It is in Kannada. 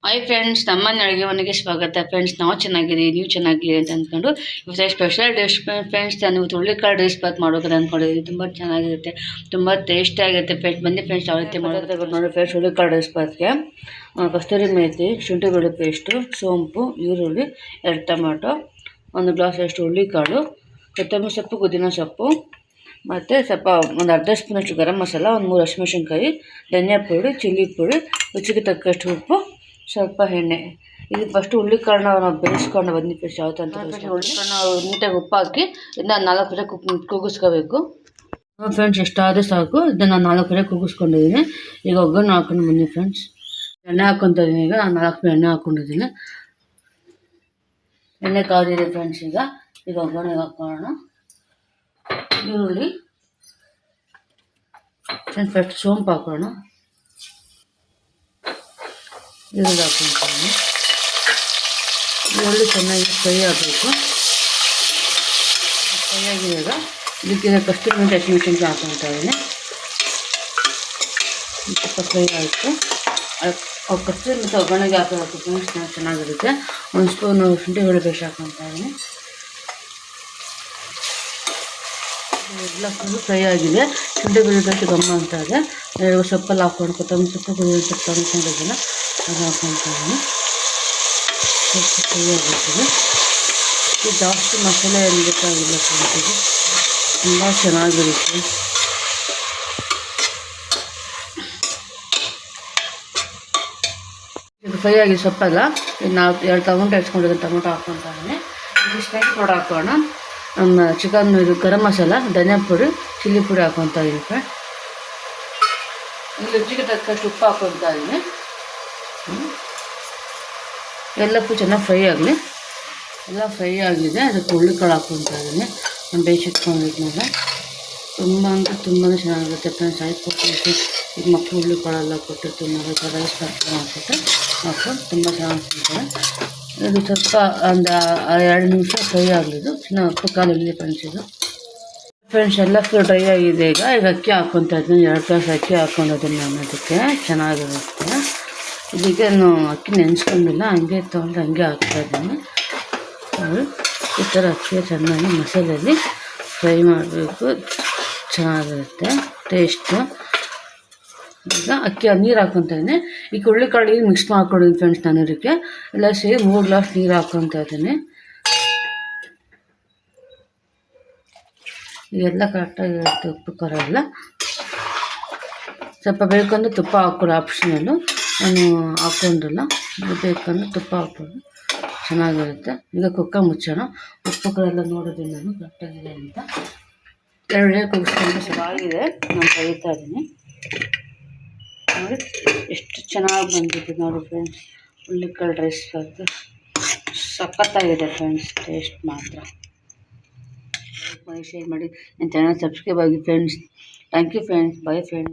ಹಾಯ್ ಫ್ರೆಂಡ್ಸ್, ನಮ್ಮನೆ ಅಡುಗೆ ಮನೆಗೆ ಸ್ವಾಗತ. ಫ್ರೆಂಡ್ಸ್, ನಾವು ಚೆನ್ನಾಗಿದ್ದೀವಿ, ನೀವು ಚೆನ್ನಾಗಿರಿ ಅಂತ ಅಂದ್ಕೊಂಡು ಇವತ್ತು ಸ್ಪೆಷಲ್ ಡಿಶ್ ಫ್ರೆಂಡ್ಸ್. ನಾನು ಇವತ್ತು ಹುರುಳಿಕಾಳು ರೈಸ್ ಬಾತ್ ಮಾಡೋದು ಅಂದ್ಕೊಂಡಿದ್ದೀನಿ. ತುಂಬ ಚೆನ್ನಾಗಿರುತ್ತೆ, ತುಂಬ ಟೇಸ್ಟಿಯಾಗಿರುತ್ತೆ ಫ್ರೆಂಡ್ಸ್. ಬನ್ನಿ ಫ್ರೆಂಡ್ಸ್, ಯಾವ ರೀತಿ ಮಾಡೋದು ನೋಡಿ ಫ್ರೆಂಡ್ಸ್. ಹುರುಳಿಕಾಳು ರೈಸ್ ಬಾತ್ಗೆ ಕಸ್ತೂರಿ ಮೇಥಿ, ಶುಂಠಿ ಬೆಳ್ಳುಳ್ಳಿ ಪೇಸ್ಟು, ಸೋಂಪು, ಈರುಳ್ಳಿ, 2 ಟೊಮೆಟೊ, 1 ಗ್ಲಾಸ್ ಅಷ್ಟು ಹುರುಳಿಕಾಳು, ಕೊತ್ತಂಬರಿ ಸೊಪ್ಪು, ಪುದೀನ ಸೊಪ್ಪು, ಮತ್ತು ಸ್ವಲ್ಪ ಒಂದು ಅರ್ಧ ಸ್ಪೂನಷ್ಟು ಗರಂ ಮಸಾಲ, 3 ಹಸಿಮೆಣಸಿನ್ಕಾಯಿ, ಧನಿಯಾ ಪುಡಿ, ಚಿಲ್ಲಿ ಪುಡಿ, ರುಚಿಗೆ ತಕ್ಕಷ್ಟು ಉಪ್ಪು, ಸ್ವಲ್ಪ ಎಣ್ಣೆ. ಇದು ಫಸ್ಟು ಹುರುಳಿಕಾಳನ್ನ ನಾವು ಬೇಯಿಸ್ಕೊಂಡು ಬನ್ನಿ ಫ್ರೆಂಡ್ಸ್. ಯಾವ ಥರ ಅಂತ ಹುರುಳಿಕಾಳನ್ನ ನೀಟಾಗಿ ಉಪ್ಪು ಹಾಕಿ ಇದನ್ನ 4 ಕಡೆ ಕೂಗಿಸ್ಕೋಬೇಕು ಫ್ರೆಂಡ್ಸ್. ಎಷ್ಟಾದರೂ ಸಾಕು. ಇದನ್ನು 4 ಕಡೆ ಕೂಗಿಸ್ಕೊಂಡಿದ್ದೀನಿ. ಈಗ ಒಗ್ಗರಣೆ ಹಾಕೊಂಡು ಬನ್ನಿ ಫ್ರೆಂಡ್ಸ್. ಎಣ್ಣೆ ಹಾಕ್ಕೊತಾ ಇದ್ದೀನಿ. ಈಗ ನಾನು 4 ಎಣ್ಣೆ ಹಾಕ್ಕೊಂಡಿದ್ದೀನಿ. ಎಣ್ಣೆ ಕಾದಿದೆ ಫ್ರೆಂಡ್ಸ್. ಈಗ ಒಗ್ಗರಣೆಗೆ ಹಾಕೋಣ. ಈರುಳ್ಳಿ ಫ್ರೆಂಡ್ಸ್, ಫಸ್ಟ್ ಸೋಂಪು ಹಾಕೋಣ. ಈರುಳ್ಳಿ ಹಾಕ್ಕೊಳ್ತೀನಿ. ಈರುಳ್ಳಿ ಚೆನ್ನಾಗಿ ಫ್ರೈ ಆಗಬೇಕು. ಫ್ರೈ ಆಗಿದಾಗ ಇದಕ್ಕೆ ಕಸ್ತೂರಿ ಮೇಥಿ, ಹಸಿಮೆಣಸಿನ್ಕಾಯಿ ಹಾಕ್ಕೊಳ್ತಾ ಇದ್ದೀನಿ. ಸ್ವಲ್ಪ ಫ್ರೈ ಆಯಿತು. ಕಸ್ತೂರಿ ಮೇಥಿ ಒಗ್ಗರಣೆಗೆ ಹಾಕೋಬೇಕು ಫ್ರೆಂಡ್ಸ್, ಚೆನ್ನಾಗಿರುತ್ತೆ. 1 ಸ್ಪೂನು ಶುಂಠಿ ಬೆಳ್ಳುಳ್ಳಿ ಪೇಸ್ಟ್ ಹಾಕ್ಕೊಳ್ತಾ ಇದ್ದೀನಿ. ಎಲ್ಲ ಫುಲ್ಲು ಫ್ರೈ ಆಗಿದೆ. ಶುಂಠಿ ಬೆಳ್ಳುಳ್ಳಿ ಪೇಸ್ಟ್ ಗಮ್ಮ ಅಂತ ಇದೆ. ಸೊಪ್ಪಲ್ಲಿ ಹಾಕ್ಕೊಂಡು ಕೊತ್ತಂಬರಿ ಸೊಪ್ಪು, ಪುದೀನ ಸೊಪ್ಪು ತೊಗೊಂಡಿದ್ದೆಲ್ಲ ಅದು ಹಾಕ್ಕೊಳ್ತಾ ಇದ್ದೀನಿ. ಸ್ವಲ್ಪ ಫ್ರೈ ಆಗಿರ್ತದೆ. ಇದು ಜಾಸ್ತಿ ಮಸಾಲೆ ಏನು ಬೇಕಾಗಿಲ್ಲ ಫ್ರೆಂಡ್ಸ್. ತುಂಬ ಚೆನ್ನಾಗಿರುತ್ತೆ. ಇದು ಫ್ರೈ ಆಗಿದೆ ಸೊಪ್ಪೆಲ್ಲ. ಇದು ನಾವು 2 ಟೊಮೆಟೊ ಹೆಚ್ಕೊಂಡಿದ್ದೀನಿ. ಟೊಮೆಟೊ ಹಾಕ್ಕೊಳ್ತಾ ಇದ್ದೀನಿ. ಇದು ಸ್ಪೈಸ್ ಪೌಡರ್ ಹಾಕೋಣ. ನಮ್ಮ ಚಿಕನ್ ಇದು ಗರಂ ಮಸಾಲ, ಧನಿಯಾ ಪುಡಿ, ಚಿಲ್ಲಿ ಪುಡಿ ಹಾಕ್ಕೊತಾ ಇದ್ದೀನಿ ಫ್ರೆಂಡ್. ಇಲ್ಲಿ ರುಚಿಗೆ ತಕ್ಕಷ್ಟು ಉಪ್ಪು ಹಾಕ್ಕೊತಾ ಇದ್ದೀನಿ. ಎಲ್ಲಕ್ಕೂ ಚೆನ್ನಾಗಿ ಫ್ರೈ ಆಗಲಿ. ಎಲ್ಲ ಫ್ರೈ ಆಗಿದೆ. ಅದಕ್ಕೆ ಹುರುಳಿಕಾಳು ಹಾಕ್ಕೊತಾ ಇದ್ದೀನಿ. ನಾನು ಬೇಯಿಸಿಟ್ಕೊಂಡಿದ್ಮೇಲೆ ತುಂಬ ಅಂದರೆ ತುಂಬಾ ಚೆನ್ನಾಗಿರುತ್ತೆ ಫ್ರೆಂಡ್ಸ್. ಆಯ್ತು, ಈಗ ಮಕ್ಕಳು ಹುರುಳಿಕಾಳೆಲ್ಲ ಕೊಟ್ಟಿರ್ತೀವಿ ನಾವು. ರೈಸ್ ಹಾಕ್ಕೊಂಡು ತುಂಬ ಚೆನ್ನಾಗಿ ತಿಂತಾರೆ. ಇದು ಸ್ವಲ್ಪ ಒಂದು 2 ನಿಮಿಷ ಫ್ರೈ ಆಗಲಿದ್ದು ಚೆನ್ನಾಗಿ ಉಪ್ಪು ಕಾಲಿದೆ ಫ್ರೆಂಡ್ಸ್. ಇದು ಫ್ರೆಂಡ್ಸ್ ಎಲ್ಲ ಫುಲ್ ಡ್ರೈ ಆಗಿದೆ. ಈಗ ಅಕ್ಕಿ ಹಾಕ್ಕೊತಾ ಇದ್ದೀನಿ. 2 ಗ್ಲಾಸ್ ಅಕ್ಕಿ ಹಾಕ್ಕೊಂಡಿದ್ದೀನಿ ನಾನು. ಅದಕ್ಕೆ ಚೆನ್ನಾಗಿರುತ್ತೆ. ಇದಕ್ಕೆ ನಾನು ಅಕ್ಕಿ ನೆನೆಸ್ಕೊಂಡಿಲ್ಲ, ಹಂಗೆ ತೊಗೊಂಡು ಹಂಗೆ ಹಾಕ್ತಾಯಿದ್ದೀನಿ. ಈ ಥರ ಅಕ್ಕಿ ಚೆನ್ನಾಗಿ ಮಸಾಲೆಯಲ್ಲಿ ಫ್ರೈ ಮಾಡಬೇಕು, ಚೆನ್ನಾಗಿರುತ್ತೆ ಟೇಸ್ಟು. ಈಗ ಅಕ್ಕಿ ನೀರು ಹಾಕ್ಕೊತಾ ಇದ್ದೀನಿ. ಈಗ ಹುರುಳಿಕಾಳು ಮಿಕ್ಸ್ ಮಾಡ್ಕೊಂಡಿದ್ದೀನಿ ಫ್ರೆಂಡ್ಸ್. ನಾನು ಇದಕ್ಕೆ ಎಲ್ಲ ಸೇರಿ 3 ಗ್ಲಾಸ್ ನೀರು ಹಾಕ್ಕೊತಾ ಇದ್ದೀನಿ. ಇದೆಲ್ಲ ಕರೆಕ್ಟಾಗಿ ಇರುತ್ತೆ. ಉಪ್ಪು ಖಾರ ಎಲ್ಲ ಸ್ವಲ್ಪ ಬೇಕಂದ್ರೆ ತುಪ್ಪ ಹಾಕ್ಕೊಳ್ಳಿ, ಆಪ್ಷನಲ್ಲು. ನಾನು ಹಾಕ್ಕೊಂಡಿಲ್ಲ. ಬೇಕಂದ್ರೆ ತುಪ್ಪ ಹಾಕ್ಕೊಳ್ಳಿ, ಚೆನ್ನಾಗಿರುತ್ತೆ. ಈಗ ಕುಕ್ಕರ್ ಮುಚ್ಚೋಣ. ಉಪ್ಪು ಖಾರ ಎಲ್ಲ ನೋಡಿದ್ದೀನಿ ನಾನು ಕರೆಕ್ಟಾಗಿದೆ ಅಂತ. 2 ಕೂಗಿಸ್ಕೊಂಡು ಚೆನ್ನಾಗಿದೆ. ನಾನು ಕರಿತಾ ಇದ್ದೀನಿ ನೋಡಿ. ಎಷ್ಟು ಚೆನ್ನಾಗಿ ಬಂದಿದೆ ನೋಡಿ ಫ್ರೆಂಡ್ಸ್. ಹುರುಳಿಕಾಳು ರೈಸ್ ಬಾತು ಸಖತ್ತಾಗಿದೆ ಫ್ರೆಂಡ್ಸ್. ಟೇಸ್ಟ್ ಮಾತ್ರ. ಲೈಕ್ ಮಾಡಿ, ಶೇರ್ ಮಾಡಿ, ನನ್ನ ಚಾನಲ್ ಸಬ್ಸ್ಕ್ರೈಬ್ ಆಗಿ friends. Thank you friends. Bye friends.